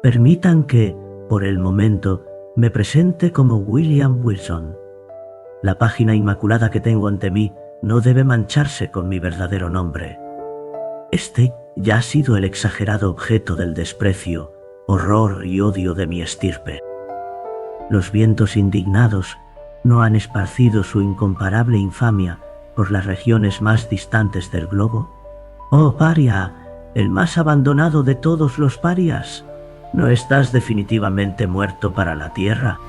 Permitan que, por el momento, me presente como William Wilson. La página inmaculada que tengo ante mí no debe mancharse con mi verdadero nombre. Este ya ha sido el exagerado objeto del desprecio, horror y odio de mi estirpe. Los vientos indignados no han esparcido su incomparable infamia por las regiones más distantes del globo. ¡Oh, paria! El más abandonado de todos los parias. ¿No estás definitivamente muerto para la tierra?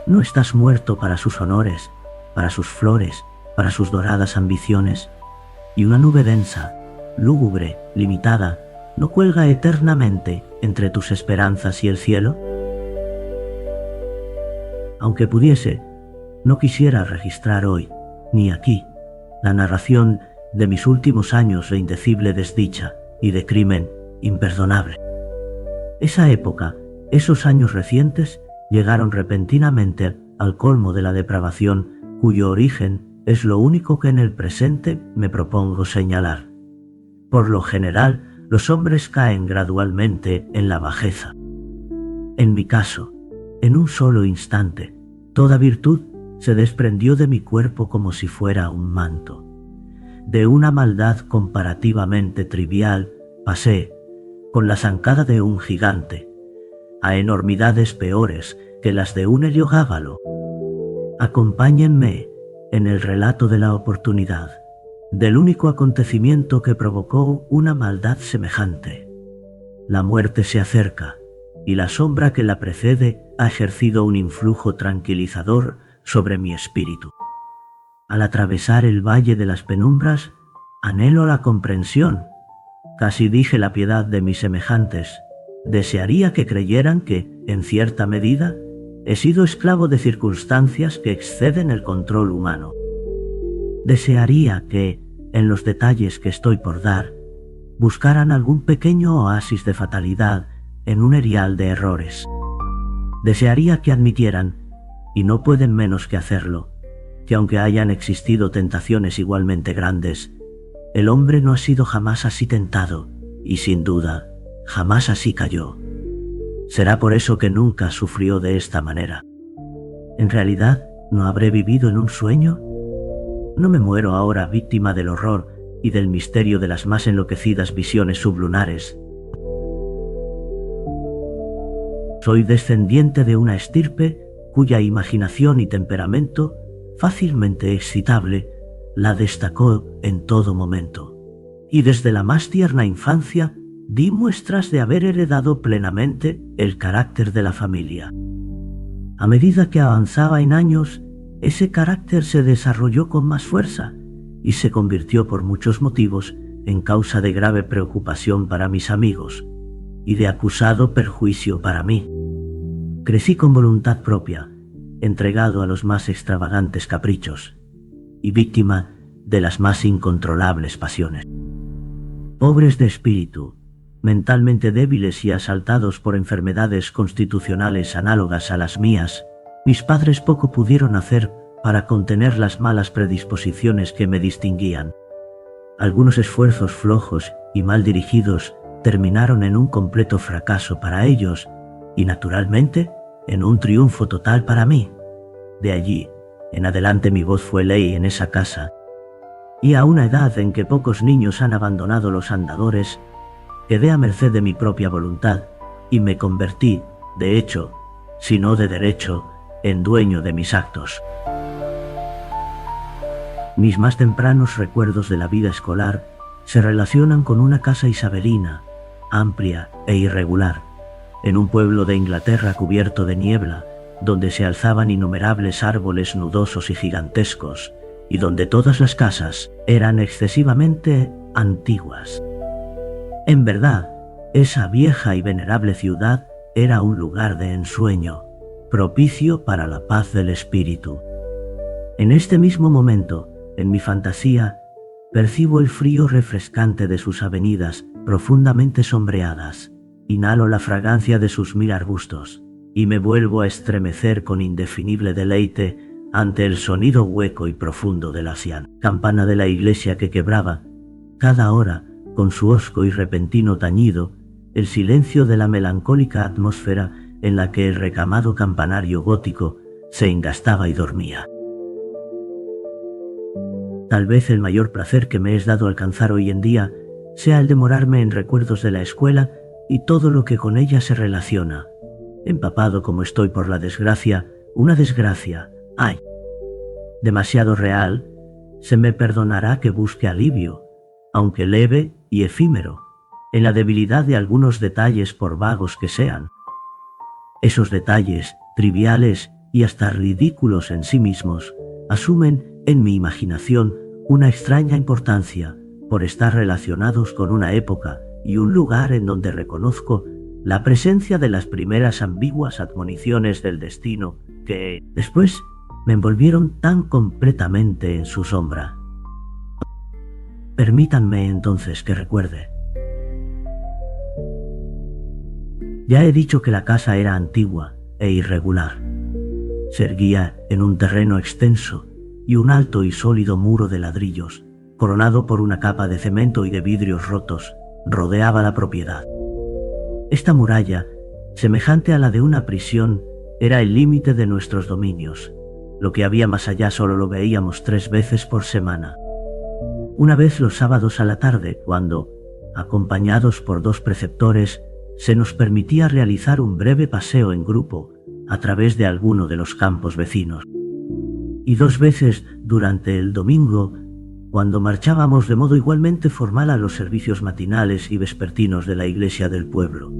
¿No estás muerto para sus honores, para sus flores, para sus doradas ambiciones? Y una nube densa, lúgubre, limitada, ¿no cuelga eternamente entre tus esperanzas y el cielo? Aunque pudiese, no quisiera registrar hoy, ni aquí, la narración de mis últimos años de indecible desdicha y de crimen imperdonable. Esa época, esos años recientes, llegaron repentinamente al colmo de la depravación, cuyo origen es lo único que en el presente me propongo señalar. Por lo general, los hombres caen gradualmente en la bajeza. En mi caso, en un solo instante, toda virtud se desprendió de mi cuerpo como si fuera un manto. De una maldad comparativamente trivial pasé, con la zancada de un gigante, a enormidades peores que las de un heliogábalo. Acompáñenme en el relato de la oportunidad, del único acontecimiento que provocó una maldad semejante. La muerte se acerca, y la sombra que la precede ha ejercido un influjo tranquilizador sobre mi espíritu. Al atravesar el valle de las penumbras, anhelo la comprensión. Casi dije la piedad de mis semejantes. Desearía que creyeran que, en cierta medida, he sido esclavo de circunstancias que exceden el control humano. Desearía que, en los detalles que estoy por dar, buscaran algún pequeño oasis de fatalidad en un erial de errores. Desearía que admitieran, y no pueden menos que hacerlo, que aunque hayan existido tentaciones igualmente grandes, el hombre no ha sido jamás así tentado, y sin duda, jamás así cayó. Será por eso que nunca sufrió de esta manera. ¿En realidad no habré vivido en un sueño? ¿No me muero ahora víctima del horror y del misterio de las más enloquecidas visiones sublunares? Soy descendiente de una estirpe cuya imaginación y temperamento, fácilmente excitable, la destacó en todo momento, y desde la más tierna infancia di muestras de haber heredado plenamente el carácter de la familia. A medida que avanzaba en años, ese carácter se desarrolló con más fuerza y se convirtió por muchos motivos en causa de grave preocupación para mis amigos y de acusado perjuicio para mí. Crecí con voluntad propia, entregado a los más extravagantes caprichos y víctima de las más incontrolables pasiones. Pobres de espíritu, mentalmente débiles y asaltados por enfermedades constitucionales análogas a las mías, mis padres poco pudieron hacer para contener las malas predisposiciones que me distinguían. Algunos esfuerzos flojos y mal dirigidos terminaron en un completo fracaso para ellos y, naturalmente, en un triunfo total para mí. De allí en adelante mi voz fue ley en esa casa, y a una edad en que pocos niños han abandonado los andadores, quedé a merced de mi propia voluntad y me convertí, de hecho, si no de derecho, en dueño de mis actos. Mis más tempranos recuerdos de la vida escolar se relacionan con una casa isabelina, amplia e irregular, en un pueblo de Inglaterra cubierto de niebla, donde se alzaban innumerables árboles nudosos y gigantescos, y donde todas las casas eran excesivamente antiguas. En verdad, esa vieja y venerable ciudad era un lugar de ensueño, propicio para la paz del espíritu. En este mismo momento, en mi fantasía, percibo el frío refrescante de sus avenidas profundamente sombreadas, inhalo la fragancia de sus mil arbustos, y me vuelvo a estremecer con indefinible deleite ante el sonido hueco y profundo de la campana de la iglesia que quebraba, cada hora, con su hosco y repentino tañido, el silencio de la melancólica atmósfera en la que el recamado campanario gótico se engastaba y dormía. Tal vez el mayor placer que me es dado alcanzar hoy en día sea el demorarme en recuerdos de la escuela y todo lo que con ella se relaciona. Empapado como estoy por la desgracia, una desgracia, ¡ay!, demasiado real, se me perdonará que busque alivio, aunque leve y efímero, en la debilidad de algunos detalles por vagos que sean. Esos detalles, triviales y hasta ridículos en sí mismos, asumen en mi imaginación una extraña importancia por estar relacionados con una época y un lugar en donde reconozco la presencia de las primeras ambiguas admoniciones del destino que, después, me envolvieron tan completamente en su sombra. Permítanme entonces que recuerde. Ya he dicho que la casa era antigua e irregular. Se erguía en un terreno extenso y un alto y sólido muro de ladrillos, coronado por una capa de cemento y de vidrios rotos, rodeaba la propiedad. Esta muralla, semejante a la de una prisión, era el límite de nuestros dominios. Lo que había más allá solo lo veíamos 3 veces por semana. Una vez los sábados a la tarde, cuando, acompañados por 2 preceptores, se nos permitía realizar un breve paseo en grupo a través de alguno de los campos vecinos. Y 2 veces durante el domingo, cuando marchábamos de modo igualmente formal a los servicios matinales y vespertinos de la iglesia del pueblo.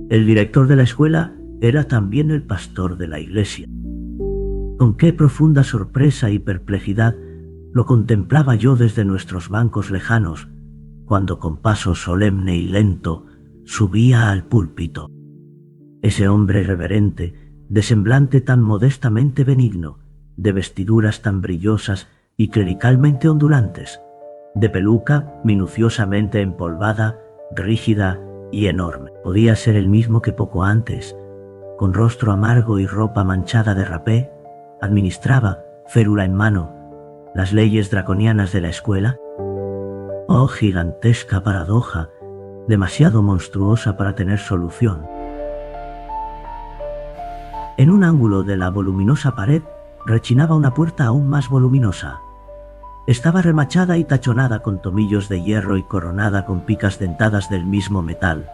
El director de la escuela era también el pastor de la iglesia. Con qué profunda sorpresa y perplejidad lo contemplaba yo desde nuestros bancos lejanos, cuando con paso solemne y lento subía al púlpito. Ese hombre reverente, de semblante tan modestamente benigno, de vestiduras tan brillosas y clericalmente ondulantes, de peluca minuciosamente empolvada, rígida y enorme. Podía ser el mismo que poco antes, con rostro amargo y ropa manchada de rapé, administraba, férula en mano, las leyes draconianas de la escuela. Oh, gigantesca paradoja, demasiado monstruosa para tener solución. En un ángulo de la voluminosa pared rechinaba una puerta aún más voluminosa. Estaba remachada y tachonada con tomillos de hierro y coronada con picas dentadas del mismo metal.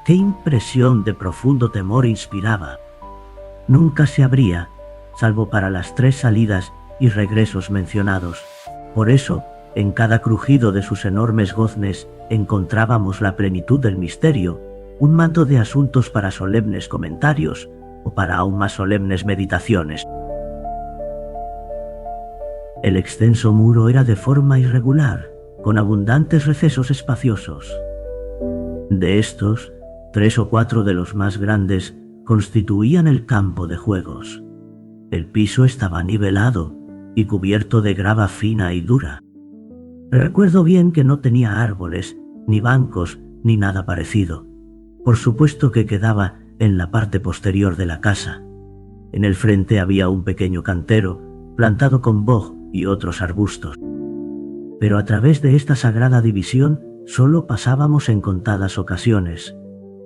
¡Qué impresión de profundo temor inspiraba! Nunca se abría, salvo para las 3 salidas y regresos mencionados. Por eso, en cada crujido de sus enormes goznes encontrábamos la plenitud del misterio, un manto de asuntos para solemnes comentarios o para aún más solemnes meditaciones. El extenso muro era de forma irregular, con abundantes recesos espaciosos. De estos, 3 o 4 de los más grandes constituían el campo de juegos. El piso estaba nivelado y cubierto de grava fina y dura. Recuerdo bien que no tenía árboles, ni bancos, ni nada parecido. Por supuesto que quedaba en la parte posterior de la casa. En el frente había un pequeño cantero, plantado con boj y otros arbustos. Pero a través de esta sagrada división solo pasábamos en contadas ocasiones,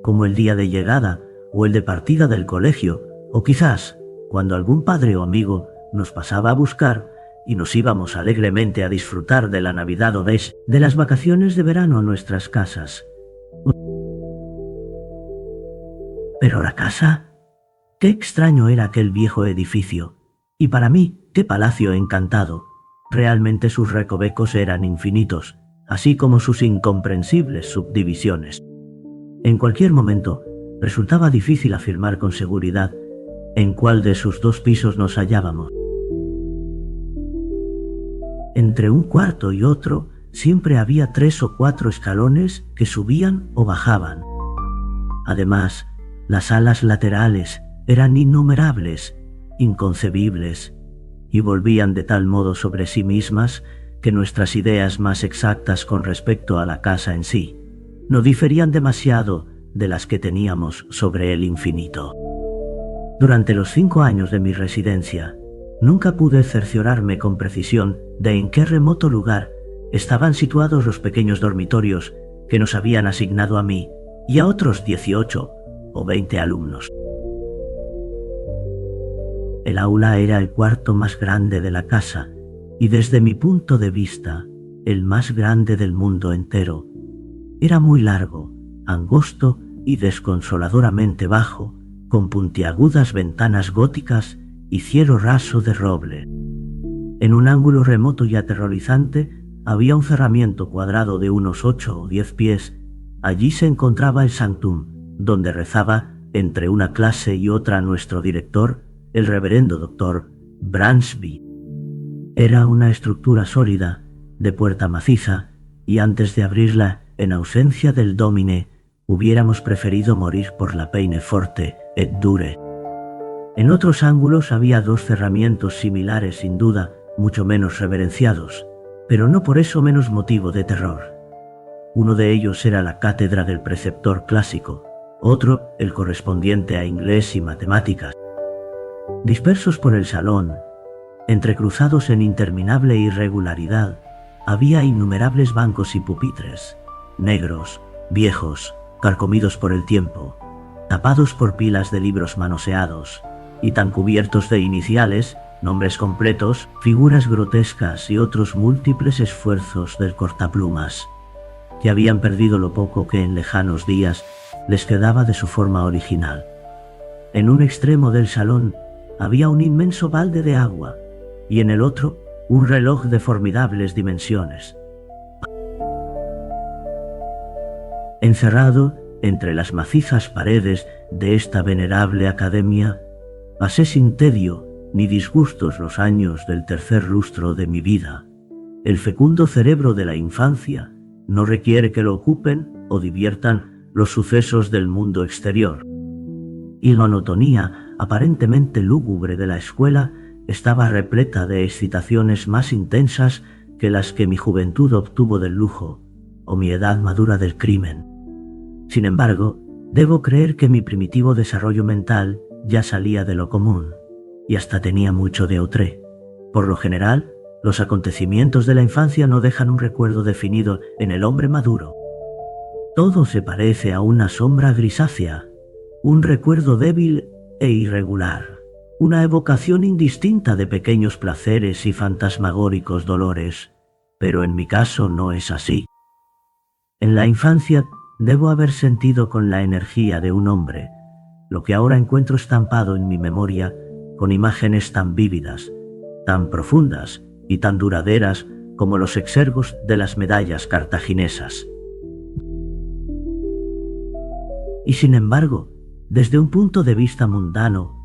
como el día de llegada o el de partida del colegio, o quizás cuando algún padre o amigo nos pasaba a buscar y nos íbamos alegremente a disfrutar de la Navidad o de las vacaciones de verano a nuestras casas. Pero la casa, qué extraño era aquel viejo edificio, y para mí, qué palacio encantado. Realmente sus recovecos eran infinitos, así como sus incomprensibles subdivisiones. En cualquier momento, resultaba difícil afirmar con seguridad en cuál de sus 2 pisos nos hallábamos. Entre un cuarto y otro siempre había 3 o 4 escalones que subían o bajaban. Además, las salas laterales eran innumerables, inconcebibles, y volvían de tal modo sobre sí mismas que nuestras ideas más exactas con respecto a la casa en sí no diferían demasiado de las que teníamos sobre el infinito. Durante los 5 años de mi residencia, nunca pude cerciorarme con precisión de en qué remoto lugar estaban situados los pequeños dormitorios que nos habían asignado a mí y a otros 18 o 20 alumnos. El aula era el cuarto más grande de la casa y desde mi punto de vista, el más grande del mundo entero. Era muy largo, angosto y desconsoladoramente bajo, con puntiagudas ventanas góticas y cielo raso de roble. En un ángulo remoto y aterrorizante había un cerramiento cuadrado de unos 8 o 10 pies. Allí se encontraba el sanctum, donde rezaba, entre una clase y otra, nuestro director, el reverendo doctor Bransby. Era una estructura sólida, de puerta maciza, y antes de abrirla, en ausencia del dómine, hubiéramos preferido morir por la peine forte et dure. En otros ángulos había 2 cerramientos similares, sin duda, mucho menos reverenciados, pero no por eso menos motivo de terror. Uno de ellos era la cátedra del preceptor clásico, otro el correspondiente a inglés y matemáticas. Dispersos por el salón, entrecruzados en interminable irregularidad, había innumerables bancos y pupitres, negros, viejos, carcomidos por el tiempo, tapados por pilas de libros manoseados, y tan cubiertos de iniciales, nombres completos, figuras grotescas y otros múltiples esfuerzos del cortaplumas, que habían perdido lo poco que en lejanos días les quedaba de su forma original. En un extremo del salón había un inmenso balde de agua, y en el otro un reloj de formidables dimensiones. Encerrado entre las macizas paredes de esta venerable academia, pasé sin tedio ni disgustos los años del tercer lustro de mi vida. El fecundo cerebro de la infancia no requiere que lo ocupen o diviertan los sucesos del mundo exterior. Y la monotonía aparentemente lúgubre de la escuela estaba repleta de excitaciones más intensas que las que mi juventud obtuvo del lujo, o mi edad madura del crimen. Sin embargo, debo creer que mi primitivo desarrollo mental ya salía de lo común, y hasta tenía mucho de outré. Por lo general, los acontecimientos de la infancia no dejan un recuerdo definido en el hombre maduro. Todo se parece a una sombra grisácea, un recuerdo débil e irregular, una evocación indistinta de pequeños placeres y fantasmagóricos dolores, pero en mi caso no es así. En la infancia debo haber sentido con la energía de un hombre, lo que ahora encuentro estampado en mi memoria con imágenes tan vívidas, tan profundas y tan duraderas como los exergos de las medallas cartaginesas. Y sin embargo, desde un punto de vista mundano,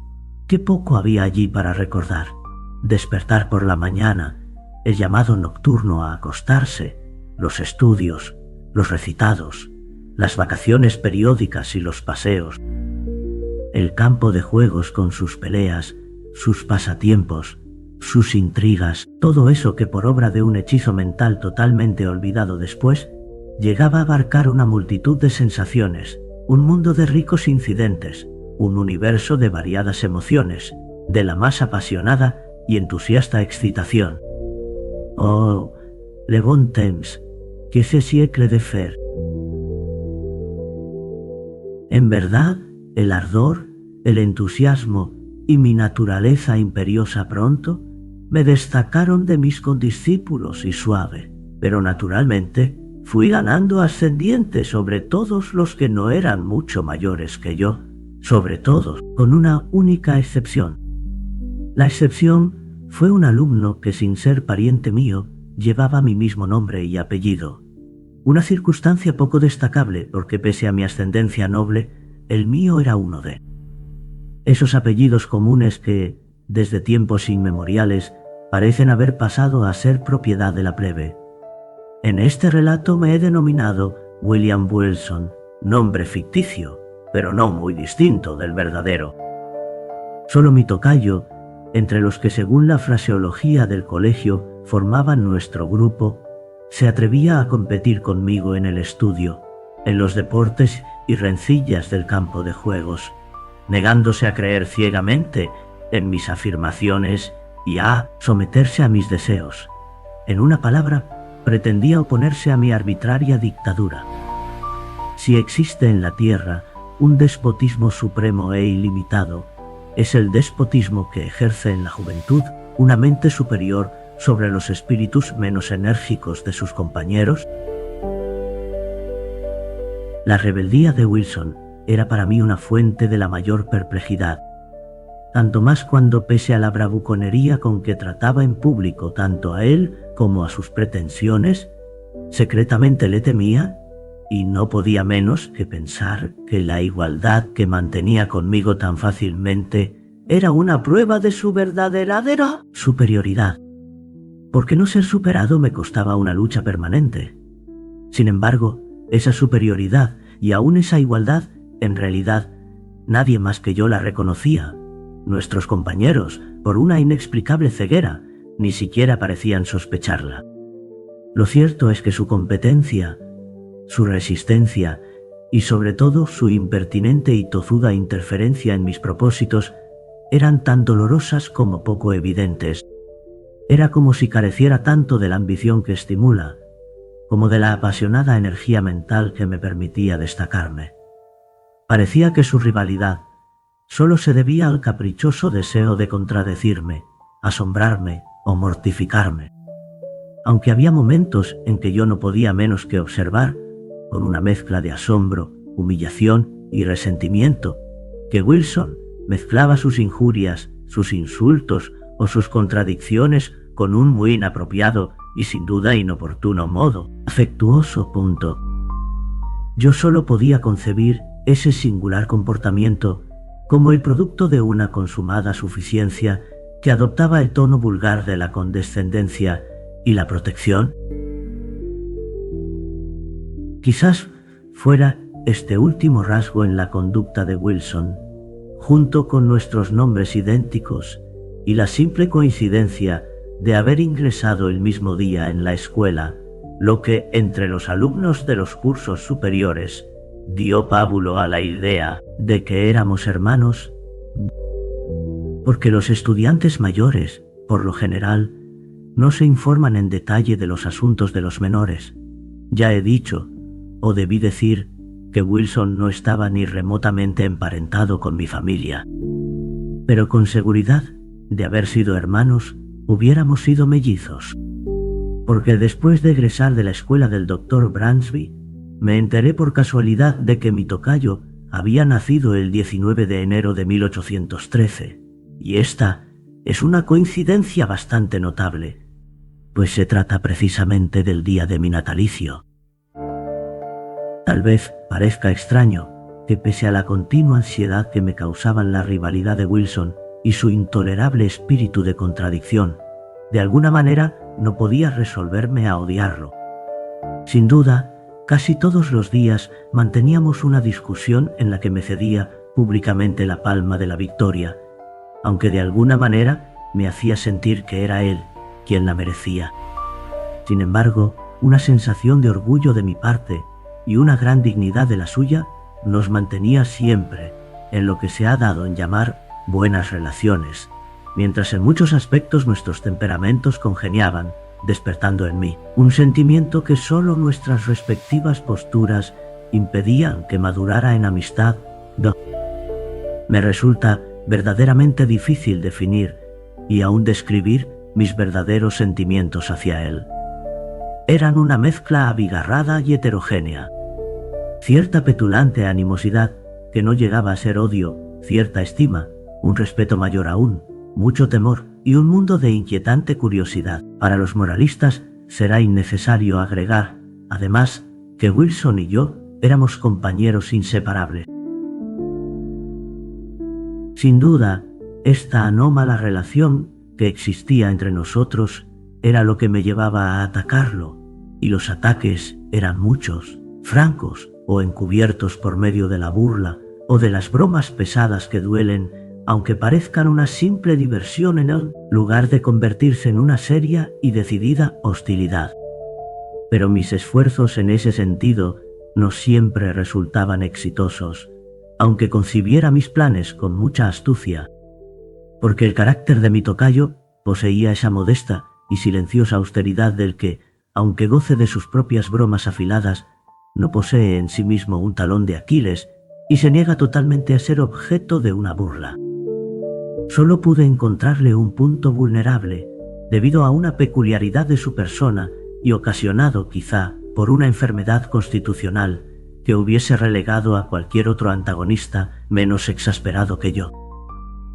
qué poco había allí para recordar. Despertar por la mañana, el llamado nocturno a acostarse, los estudios, los recitados, las vacaciones periódicas y los paseos, el campo de juegos con sus peleas, sus pasatiempos, sus intrigas, todo eso que por obra de un hechizo mental totalmente olvidado después, llegaba a abarcar una multitud de sensaciones, un mundo de ricos incidentes, un universo de variadas emociones, de la más apasionada y entusiasta excitación. Oh, le bon temps, que ce siècle de fer. En verdad, el ardor, el entusiasmo y mi naturaleza imperiosa pronto me destacaron de mis condiscípulos y suave, pero naturalmente fui ganando ascendiente sobre todos los que no eran mucho mayores que yo, sobre todos, con una única excepción. La excepción fue un alumno que, sin ser pariente mío, llevaba mi mismo nombre y apellido. Una circunstancia poco destacable porque, pese a mi ascendencia noble, el mío era uno de esos apellidos comunes que, desde tiempos inmemoriales, parecen haber pasado a ser propiedad de la plebe. En este relato me he denominado William Wilson, nombre ficticio, pero no muy distinto del verdadero. Solo mi tocayo, entre los que según la fraseología del colegio formaban nuestro grupo, se atrevía a competir conmigo en el estudio, en los deportes y rencillas del campo de juegos, negándose a creer ciegamente en mis afirmaciones y a someterse a mis deseos. En una palabra, pretendía oponerse a mi arbitraria dictadura. Si existe en la Tierra un despotismo supremo e ilimitado, es el despotismo que ejerce en la juventud una mente superior sobre los espíritus menos enérgicos de sus compañeros. La rebeldía de Wilson era para mí una fuente de la mayor perplejidad, tanto más cuando, pese a la bravuconería con que trataba en público tanto a él como a sus pretensiones, secretamente le temía y no podía menos que pensar que la igualdad que mantenía conmigo tan fácilmente era una prueba de su verdadera superioridad. Porque no ser superado me costaba una lucha permanente. Sin embargo, esa superioridad y aún esa igualdad, en realidad, nadie más que yo la reconocía. Nuestros compañeros, por una inexplicable ceguera, ni siquiera parecían sospecharla. Lo cierto es que su competencia, su resistencia y sobre todo su impertinente y tozuda interferencia en mis propósitos eran tan dolorosas como poco evidentes. Era como si careciera tanto de la ambición que estimula, como de la apasionada energía mental que me permitía destacarme. Parecía que su rivalidad solo se debía al caprichoso deseo de contradecirme, asombrarme o mortificarme. Aunque había momentos en que yo no podía menos que observar, con una mezcla de asombro, humillación y resentimiento, que Wilson mezclaba sus injurias, sus insultos o sus contradicciones con un muy inapropiado y sin duda inoportuno modo afectuoso. Yo solo podía concebir ese singular comportamiento como el producto de una consumada suficiencia que adoptaba el tono vulgar de la condescendencia y la protección. Quizás fuera este último rasgo en la conducta de Wilson, junto con nuestros nombres idénticos y la simple coincidencia de haber ingresado el mismo día en la escuela, lo que entre los alumnos de los cursos superiores dio pábulo a la idea de que éramos hermanos, porque los estudiantes mayores, por lo general, no se informan en detalle de los asuntos de los menores. Ya he dicho, o debí decir, que Wilson no estaba ni remotamente emparentado con mi familia. Pero con seguridad, de haber sido hermanos, hubiéramos sido mellizos. Porque después de egresar de la escuela del Dr. Bransby, me enteré por casualidad de que mi tocayo había nacido el 19 de enero de 1813, y esta es una coincidencia bastante notable, pues se trata precisamente del día de mi natalicio. Tal vez parezca extraño que, pese a la continua ansiedad que me causaban la rivalidad de Wilson y su intolerable espíritu de contradicción, de alguna manera no podía resolverme a odiarlo. Sin duda, casi todos los días manteníamos una discusión en la que me cedía públicamente la palma de la victoria, aunque de alguna manera me hacía sentir que era él quien la merecía. Sin embargo, una sensación de orgullo de mi parte y una gran dignidad de la suya nos mantenía siempre en lo que se ha dado en llamar buenas relaciones, mientras en muchos aspectos nuestros temperamentos congeniaban, despertando en mí un sentimiento que solo nuestras respectivas posturas impedían que madurara en amistad. Me resulta verdaderamente difícil definir y aún describir mis verdaderos sentimientos hacia él. Eran una mezcla abigarrada y heterogénea. Cierta petulante animosidad que no llegaba a ser odio, cierta estima, un respeto mayor aún, mucho temor y un mundo de inquietante curiosidad. Para los moralistas será innecesario agregar, además, que Wilson y yo éramos compañeros inseparables. Sin duda, esta anómala relación que existía entre nosotros era lo que me llevaba a atacarlo, y los ataques eran muchos, francos o encubiertos por medio de la burla o de las bromas pesadas que duelen, aunque parezcan una simple diversión en el lugar de convertirse en una seria y decidida hostilidad. Pero mis esfuerzos en ese sentido no siempre resultaban exitosos, aunque concibiera mis planes con mucha astucia, porque el carácter de mi tocayo poseía esa modesta y silenciosa austeridad del que, aunque goce de sus propias bromas afiladas, No posee en sí mismo un talón de Aquiles y se niega totalmente a ser objeto de una burla. Solo pude encontrarle un punto vulnerable debido a una peculiaridad de su persona y ocasionado quizá por una enfermedad constitucional que hubiese relegado a cualquier otro antagonista menos exasperado que yo.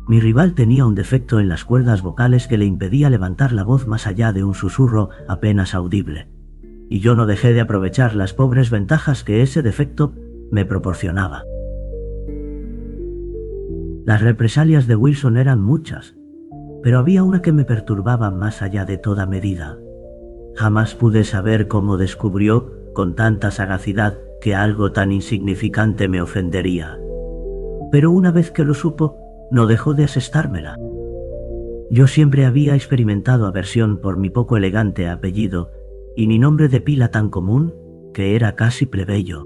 Mi rival tenía un defecto en las cuerdas vocales que le impedía levantar la voz más allá de un susurro apenas audible, y yo no dejé de aprovechar las pobres ventajas que ese defecto me proporcionaba. Las represalias de Wilson eran muchas, pero había una que me perturbaba más allá de toda medida. Jamás pude saber cómo descubrió, con tanta sagacidad, que algo tan insignificante me ofendería. Pero una vez que lo supo, no dejó de asestármela. Yo siempre había experimentado aversión por mi poco elegante apellido y mi nombre de pila tan común que era casi plebeyo.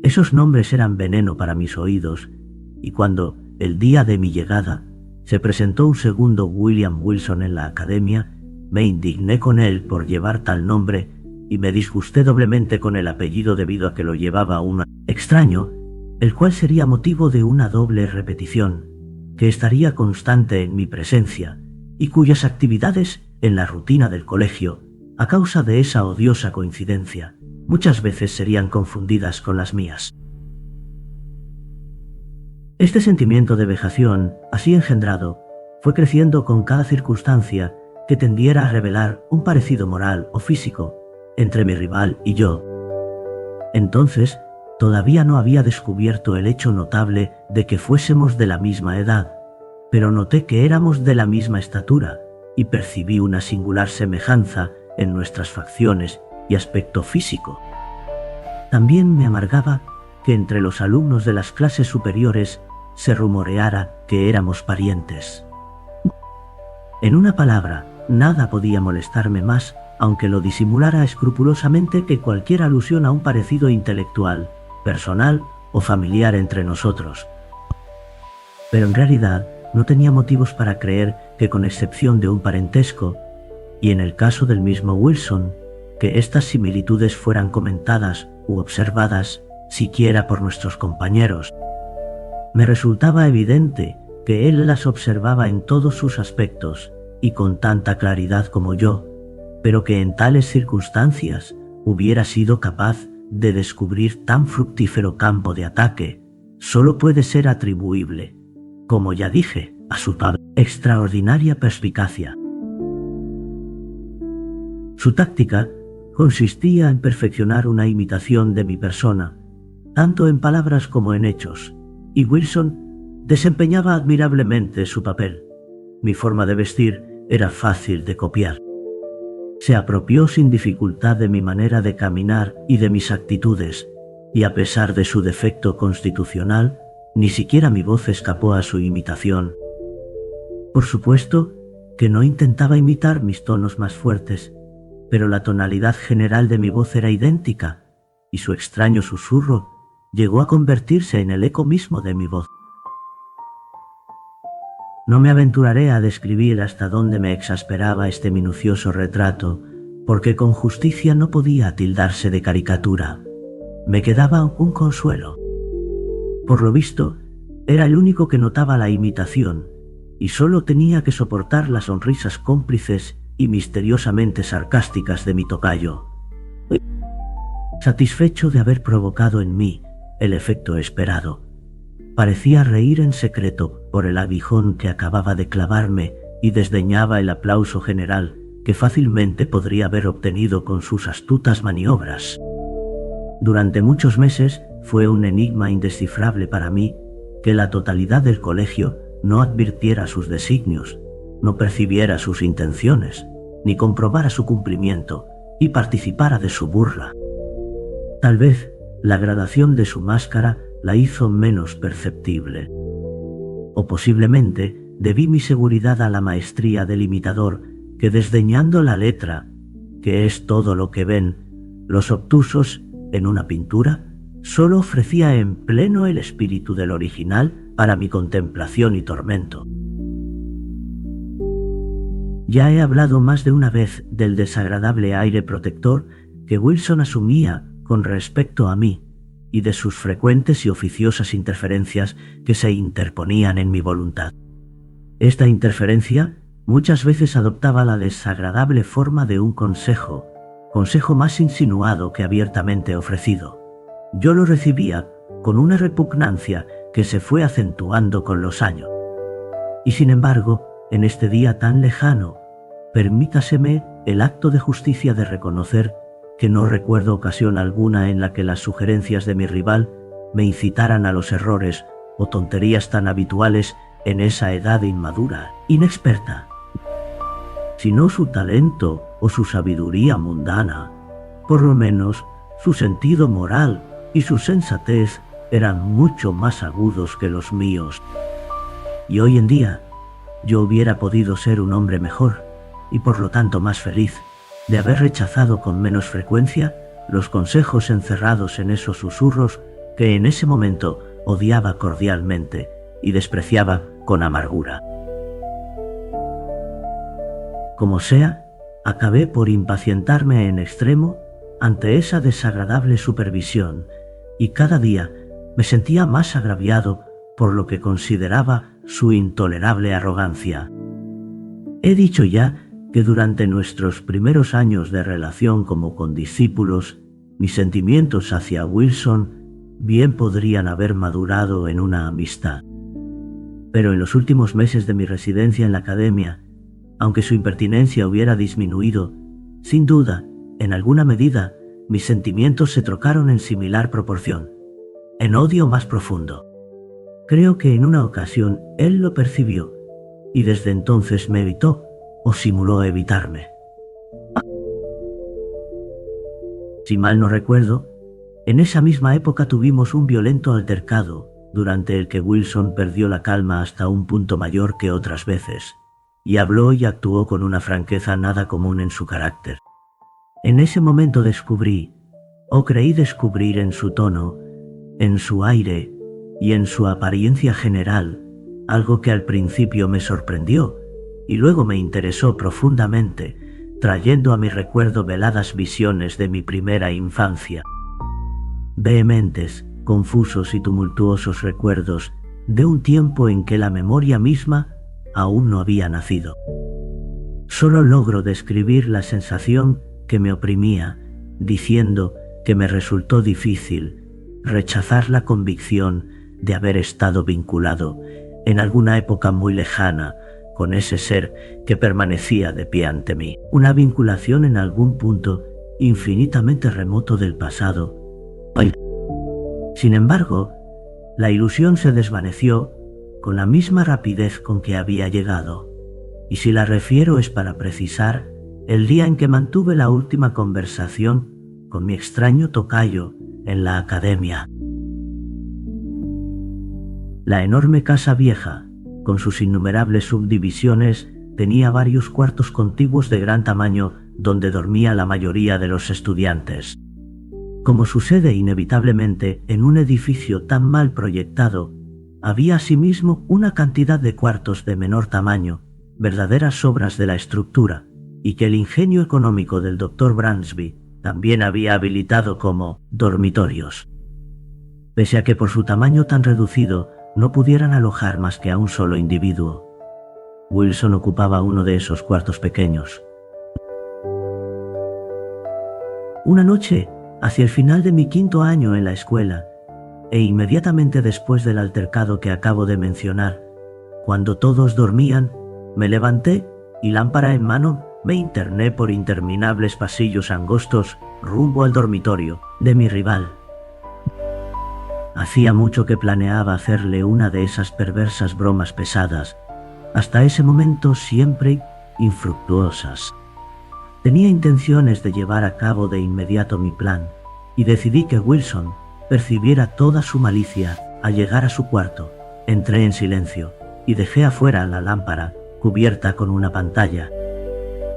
Esos nombres eran veneno para mis oídos, y cuando, el día de mi llegada, se presentó un segundo William Wilson en la academia, me indigné con él por llevar tal nombre y me disgusté doblemente con el apellido debido a que lo llevaba un extraño, el cual sería motivo de una doble repetición, que estaría constante en mi presencia y cuyas actividades en la rutina del colegio, a causa de esa odiosa coincidencia, muchas veces serían confundidas con las mías. Este sentimiento de vejación, así engendrado, fue creciendo con cada circunstancia que tendiera a revelar un parecido moral o físico entre mi rival y yo. Entonces, todavía no había descubierto el hecho notable de que fuésemos de la misma edad, pero noté que éramos de la misma estatura y percibí una singular semejanza en nuestras facciones y aspecto físico. También me amargaba que entre los alumnos de las clases superiores se rumoreara que éramos parientes. En una palabra, nada podía molestarme más, aunque lo disimulara escrupulosamente, que cualquier alusión a un parecido intelectual, personal o familiar entre nosotros. Pero en realidad no tenía motivos para creer que, con excepción de un parentesco, y en el caso del mismo Wilson, que estas similitudes fueran comentadas u observadas siquiera por nuestros compañeros. Me resultaba evidente que él las observaba en todos sus aspectos y con tanta claridad como yo, pero que en tales circunstancias hubiera sido capaz de descubrir tan fructífero campo de ataque, solo puede ser atribuible, como ya dije, a su extraordinaria perspicacia. Su táctica consistía en perfeccionar una imitación de mi persona, tanto en palabras como en hechos, y Wilson desempeñaba admirablemente su papel. Mi forma de vestir era fácil de copiar. Se apropió sin dificultad de mi manera de caminar y de mis actitudes, y a pesar de su defecto constitucional, ni siquiera mi voz escapó a su imitación. Por supuesto que no intentaba imitar mis tonos más fuertes, pero la tonalidad general de mi voz era idéntica, y su extraño susurro llegó a convertirse en el eco mismo de mi voz. No me aventuraré a describir hasta dónde me exasperaba este minucioso retrato, porque con justicia no podía tildarse de caricatura. Me quedaba un consuelo. Por lo visto, era el único que notaba la imitación, y solo tenía que soportar las sonrisas cómplices y misteriosamente sarcásticas de mi tocayo. Satisfecho de haber provocado en mí el efecto esperado, parecía reír en secreto por el aguijón que acababa de clavarme y desdeñaba el aplauso general que fácilmente podría haber obtenido con sus astutas maniobras. Durante muchos meses fue un enigma indescifrable para mí que la totalidad del colegio no advirtiera sus designios, no percibiera sus intenciones, ni comprobara su cumplimiento y participara de su burla. Tal vez la gradación de su máscara la hizo menos perceptible. O posiblemente debí mi seguridad a la maestría del imitador, que desdeñando la letra, que es todo lo que ven los obtusos en una pintura, solo ofrecía en pleno el espíritu del original para mi contemplación y tormento. Ya he hablado más de una vez del desagradable aire protector que Wilson asumía con respecto a mí y de sus frecuentes y oficiosas interferencias que se interponían en mi voluntad. Esta interferencia muchas veces adoptaba la desagradable forma de un consejo más insinuado que abiertamente ofrecido. Yo lo recibía con una repugnancia que se fue acentuando con los años. Y sin embargo, en este día tan lejano, permítaseme el acto de justicia de reconocer que no recuerdo ocasión alguna en la que las sugerencias de mi rival me incitaran a los errores o tonterías tan habituales en esa edad inmadura, inexperta. Sino su talento o su sabiduría mundana, por lo menos su sentido moral y su sensatez eran mucho más agudos que los míos. Y hoy en día, yo hubiera podido ser un hombre mejor y por lo tanto más feliz de haber rechazado con menos frecuencia los consejos encerrados en esos susurros que en ese momento odiaba cordialmente y despreciaba con amargura. Como sea, acabé por impacientarme en extremo ante esa desagradable supervisión y cada día me sentía más agraviado por lo que consideraba su intolerable arrogancia. He dicho ya que durante nuestros primeros años de relación como condiscípulos, mis sentimientos hacia Wilson bien podrían haber madurado en una amistad. Pero en los últimos meses de mi residencia en la academia, aunque su impertinencia hubiera disminuido, sin duda, en alguna medida, mis sentimientos se trocaron en similar proporción, en odio más profundo. Creo que en una ocasión él lo percibió y desde entonces me evitó o simuló evitarme. Si mal no recuerdo, en esa misma época tuvimos un violento altercado, durante el que Wilson perdió la calma hasta un punto mayor que otras veces, y habló y actuó con una franqueza nada común en su carácter. En ese momento descubrí, o creí descubrir en su tono, en su aire y en su apariencia general, algo que al principio me sorprendió y luego me interesó profundamente, trayendo a mi recuerdo veladas visiones de mi primera infancia. Vehementes, confusos y tumultuosos recuerdos de un tiempo en que la memoria misma aún no había nacido. Solo logro describir la sensación que me oprimía, diciendo que me resultó difícil rechazar la convicción de haber estado vinculado en alguna época muy lejana con ese ser que permanecía de pie ante mí. Una vinculación en algún punto infinitamente remoto del pasado. Sin embargo, la ilusión se desvaneció con la misma rapidez con que había llegado, y si la refiero es para precisar el día en que mantuve la última conversación con mi extraño tocayo en la academia. La enorme casa vieja, con sus innumerables subdivisiones, tenía varios cuartos contiguos de gran tamaño donde dormía la mayoría de los estudiantes. Como sucede inevitablemente en un edificio tan mal proyectado, había asimismo una cantidad de cuartos de menor tamaño, verdaderas obras de la estructura, y que el ingenio económico del Dr. Bransby también había habilitado como dormitorios. Pese a que por su tamaño tan reducido no pudieran alojar más que a un solo individuo, Wilson ocupaba uno de esos cuartos pequeños. Una noche, hacia el final de mi quinto año en la escuela, e inmediatamente después del altercado que acabo de mencionar, cuando todos dormían, me levanté y lámpara en mano me interné por interminables pasillos angostos rumbo al dormitorio de mi rival. Hacía mucho que planeaba hacerle una de esas perversas bromas pesadas, hasta ese momento siempre infructuosas. Tenía intenciones de llevar a cabo de inmediato mi plan, y decidí que Wilson percibiera toda su malicia al llegar a su cuarto. Entré en silencio y dejé afuera la lámpara cubierta con una pantalla.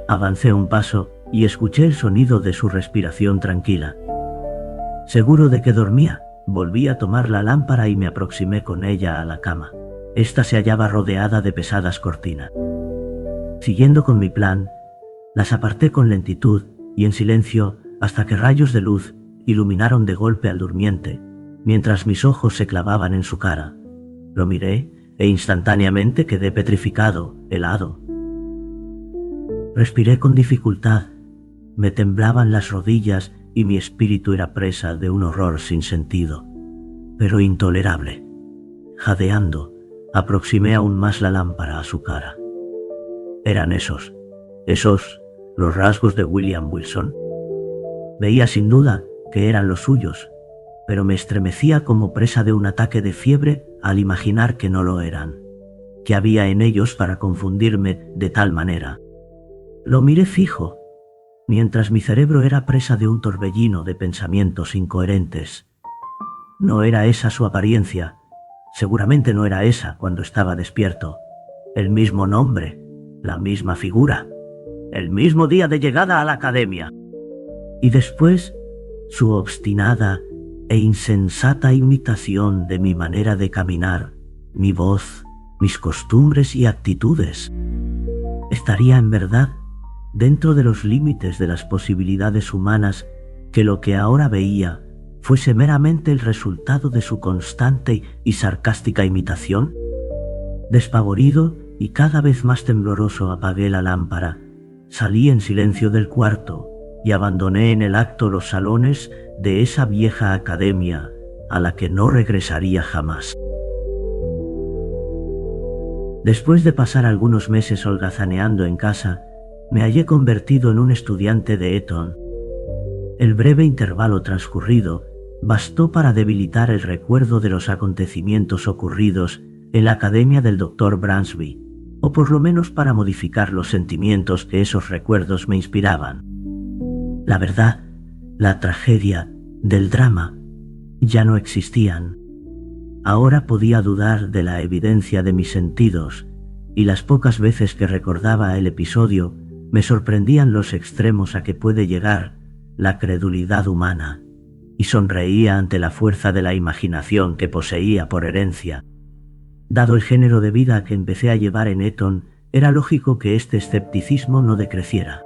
Avancé un paso y escuché el sonido de su respiración tranquila. Seguro de que dormía, volví a tomar la lámpara y me aproximé con ella a la cama. Esta se hallaba rodeada de pesadas cortinas. Siguiendo con mi plan, las aparté con lentitud y en silencio hasta que rayos de luz iluminaron de golpe al durmiente, mientras mis ojos se clavaban en su cara. Lo miré e instantáneamente quedé petrificado, helado. Respiré con dificultad, me temblaban las rodillas y mi espíritu era presa de un horror sin sentido, pero intolerable. Jadeando, aproximé aún más la lámpara a su cara. Eran esos, los rasgos de William Wilson. Veía sin duda que eran los suyos, pero me estremecía como presa de un ataque de fiebre al imaginar que no lo eran, que había en ellos para confundirme de tal manera. Lo miré fijo, mientras mi cerebro era presa de un torbellino de pensamientos incoherentes. No era esa su apariencia, seguramente no era esa cuando estaba despierto. El mismo nombre, la misma figura, el mismo día de llegada a la academia. Y después, su obstinada e insensata imitación de mi manera de caminar, mi voz, mis costumbres y actitudes. ¿Estaría en verdad dentro de los límites de las posibilidades humanas que lo que ahora veía fuese meramente el resultado de su constante y sarcástica imitación? Despavorido y cada vez más tembloroso apagué la lámpara, salí en silencio del cuarto y abandoné en el acto los salones de esa vieja academia a la que no regresaría jamás. Después de pasar algunos meses holgazaneando en casa, me hallé convertido en un estudiante de Eton. El breve intervalo transcurrido bastó para debilitar el recuerdo de los acontecimientos ocurridos en la academia del Dr. Bransby, o por lo menos para modificar los sentimientos que esos recuerdos me inspiraban. La verdad, la tragedia del drama ya no existían. Ahora podía dudar de la evidencia de mis sentidos, y las pocas veces que recordaba el episodio me sorprendían los extremos a que puede llegar la credulidad humana, y sonreía ante la fuerza de la imaginación que poseía por herencia. Dado el género de vida que empecé a llevar en Eton, era lógico que este escepticismo no decreciera.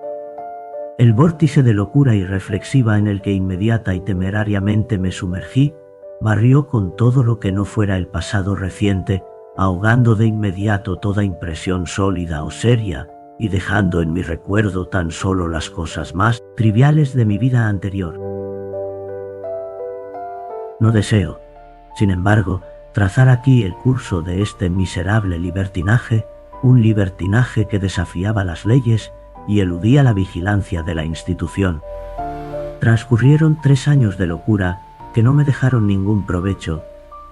El vórtice de locura irreflexiva en el que inmediata y temerariamente me sumergí barrió con todo lo que no fuera el pasado reciente, ahogando de inmediato toda impresión sólida o seria y dejando en mi recuerdo tan solo las cosas más triviales de mi vida anterior. No deseo, sin embargo, trazar aquí el curso de este miserable libertinaje, un libertinaje que desafiaba las leyes y eludía la vigilancia de la institución. Transcurrieron 3 años de locura que no me dejaron ningún provecho,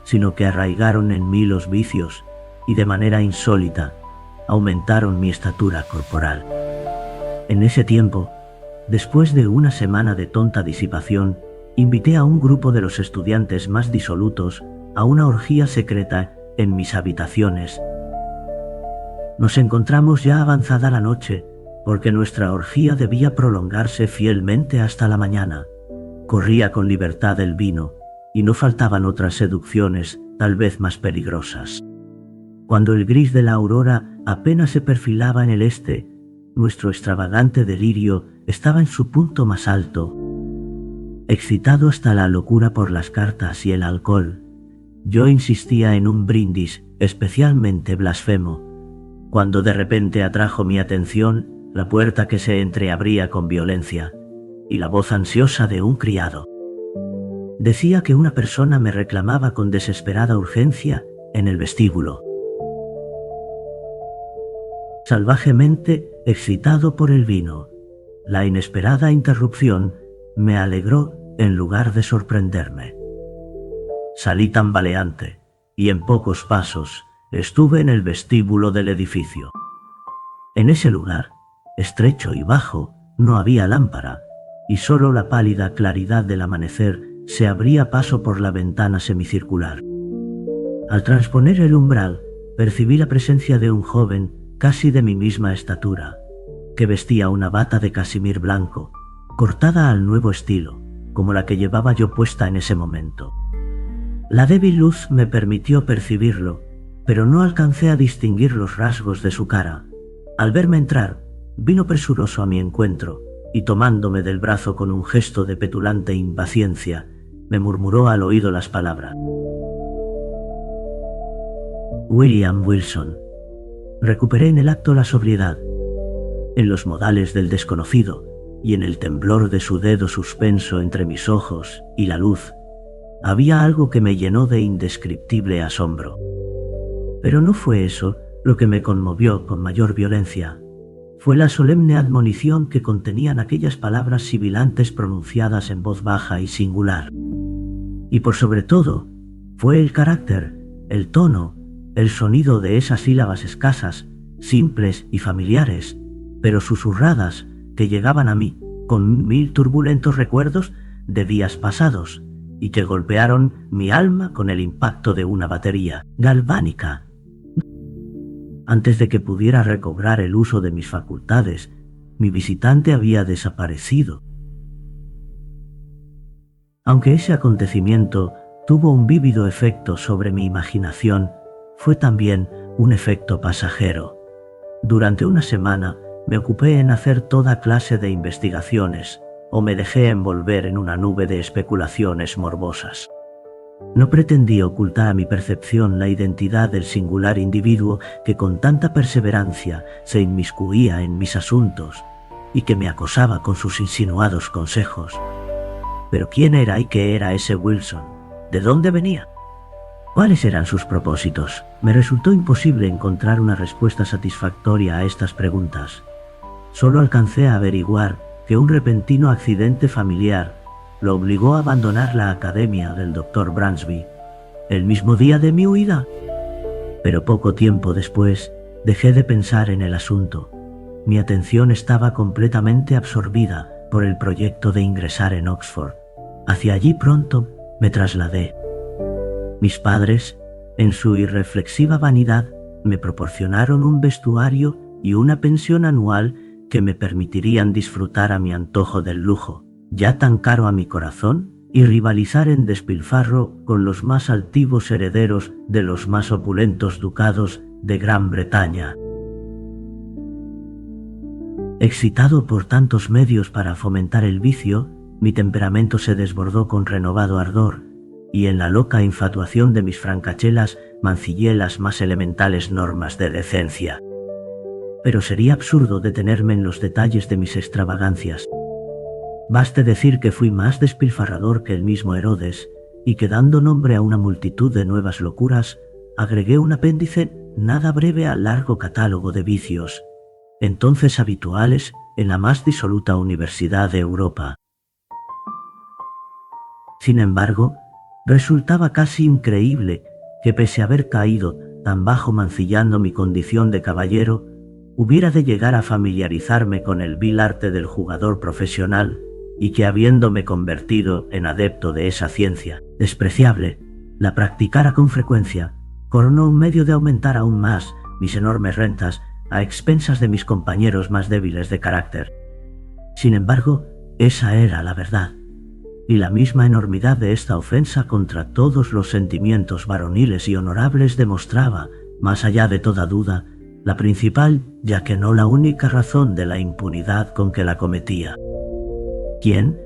sino que arraigaron en mí los vicios y de manera insólita aumentaron mi estatura corporal. En ese tiempo, después de una semana de tonta disipación, invité a un grupo de los estudiantes más disolutos a una orgía secreta en mis habitaciones. Nos encontramos ya avanzada la noche, porque nuestra orgía debía prolongarse fielmente hasta la mañana. Corría con libertad el vino, y no faltaban otras seducciones, tal vez más peligrosas. Cuando el gris de la aurora apenas se perfilaba en el este, nuestro extravagante delirio estaba en su punto más alto. Excitado hasta la locura por las cartas y el alcohol, yo insistía en un brindis especialmente blasfemo, cuando de repente atrajo mi atención la puerta que se entreabría con violencia y la voz ansiosa de un criado. Decía que una persona me reclamaba con desesperada urgencia en el vestíbulo. Salvajemente excitado por el vino, la inesperada interrupción me alegró en lugar de sorprenderme. Salí tambaleante y en pocos pasos estuve en el vestíbulo del edificio. En ese lugar, estrecho y bajo, no había lámpara, y solo la pálida claridad del amanecer se abría paso por la ventana semicircular. Al transponer el umbral, percibí la presencia de un joven casi de mi misma estatura, que vestía una bata de casimir blanco, cortada al nuevo estilo, como la que llevaba yo puesta en ese momento. La débil luz me permitió percibirlo, pero no alcancé a distinguir los rasgos de su cara. Al verme entrar, vino presuroso a mi encuentro, y tomándome del brazo con un gesto de petulante impaciencia, me murmuró al oído las palabras: William Wilson. Recuperé en el acto la sobriedad, en los modales del desconocido y en el temblor de su dedo suspenso entre mis ojos y la luz. Había algo que me llenó de indescriptible asombro. Pero no fue eso lo que me conmovió con mayor violencia. Fue la solemne admonición que contenían aquellas palabras sibilantes pronunciadas en voz baja y singular. Y por sobre todo, fue el carácter, el tono, el sonido de esas sílabas escasas, simples y familiares, pero susurradas, que llegaban a mí con 1000 turbulentos recuerdos de días pasados y que golpearon mi alma con el impacto de una batería galvánica. Antes de que pudiera recobrar el uso de mis facultades, mi visitante había desaparecido. Aunque ese acontecimiento tuvo un vívido efecto sobre mi imaginación, fue también un efecto pasajero. Durante una semana me ocupé en hacer toda clase de investigaciones, o me dejé envolver en una nube de especulaciones morbosas. No pretendí ocultar a mi percepción la identidad del singular individuo que con tanta perseverancia se inmiscuía en mis asuntos y que me acosaba con sus insinuados consejos. Pero ¿quién era y qué era ese Wilson? ¿De dónde venía? ¿Cuáles eran sus propósitos? Me resultó imposible encontrar una respuesta satisfactoria a estas preguntas. Solo alcancé a averiguar que un repentino accidente familiar lo obligó a abandonar la academia del Dr. Bransby el mismo día de mi huida. Pero poco tiempo después dejé de pensar en el asunto. Mi atención estaba completamente absorbida por el proyecto de ingresar en Oxford. Hacia allí pronto me trasladé. Mis padres, en su irreflexiva vanidad, me proporcionaron un vestuario y una pensión anual que me permitirían disfrutar a mi antojo del lujo, ya tan caro a mi corazón, y rivalizar en despilfarro con los más altivos herederos de los más opulentos ducados de Gran Bretaña. Excitado por tantos medios para fomentar el vicio, mi temperamento se desbordó con renovado ardor, y en la loca infatuación de mis francachelas mancillé las más elementales normas de decencia. Pero sería absurdo detenerme en los detalles de mis extravagancias. Baste decir que fui más despilfarrador que el mismo Herodes, y que dando nombre a una multitud de nuevas locuras, agregué un apéndice nada breve al largo catálogo de vicios, entonces habituales en la más disoluta universidad de Europa. Sin embargo, resultaba casi increíble que, pese a haber caído tan bajo mancillando mi condición de caballero, hubiera de llegar a familiarizarme con el vil arte del jugador profesional, y que, habiéndome convertido en adepto de esa ciencia despreciable, la practicara con frecuencia, coronó un medio de aumentar aún más mis enormes rentas a expensas de mis compañeros más débiles de carácter. Sin embargo, esa era la verdad, y la misma enormidad de esta ofensa contra todos los sentimientos varoniles y honorables demostraba, más allá de toda duda, la principal, ya que no la única razón de la impunidad con que la cometía. ¿Quién,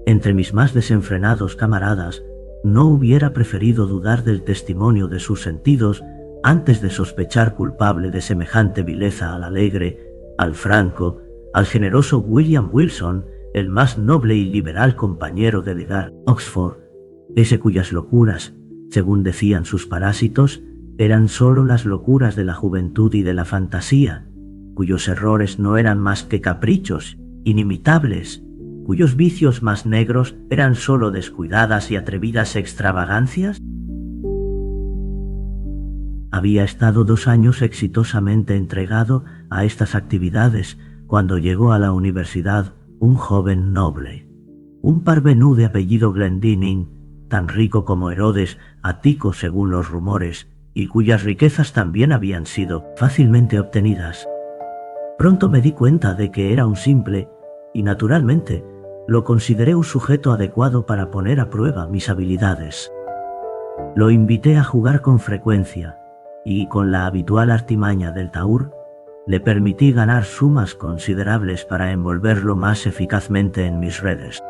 entre mis más desenfrenados camaradas, no hubiera preferido dudar del testimonio de sus sentidos antes de sospechar culpable de semejante vileza al alegre, al franco, al generoso William Wilson, el más noble y liberal compañero de Edgar Oxford, ese cuyas locuras, según decían sus parásitos, eran sólo las locuras de la juventud y de la fantasía, cuyos errores no eran más que caprichos inimitables, cuyos vicios más negros eran sólo descuidadas y atrevidas extravagancias? Había estado 2 años exitosamente entregado a estas actividades cuando llegó a la universidad un joven noble, un parvenú de apellido Glendinning, tan rico como Herodes, Atico según los rumores, y cuyas riquezas también habían sido fácilmente obtenidas. Pronto me di cuenta de que era un simple, y naturalmente lo consideré un sujeto adecuado para poner a prueba mis habilidades. Lo invité a jugar con frecuencia, y con la habitual artimaña del tahur, le permití ganar sumas considerables para envolverlo más eficazmente en mis redes.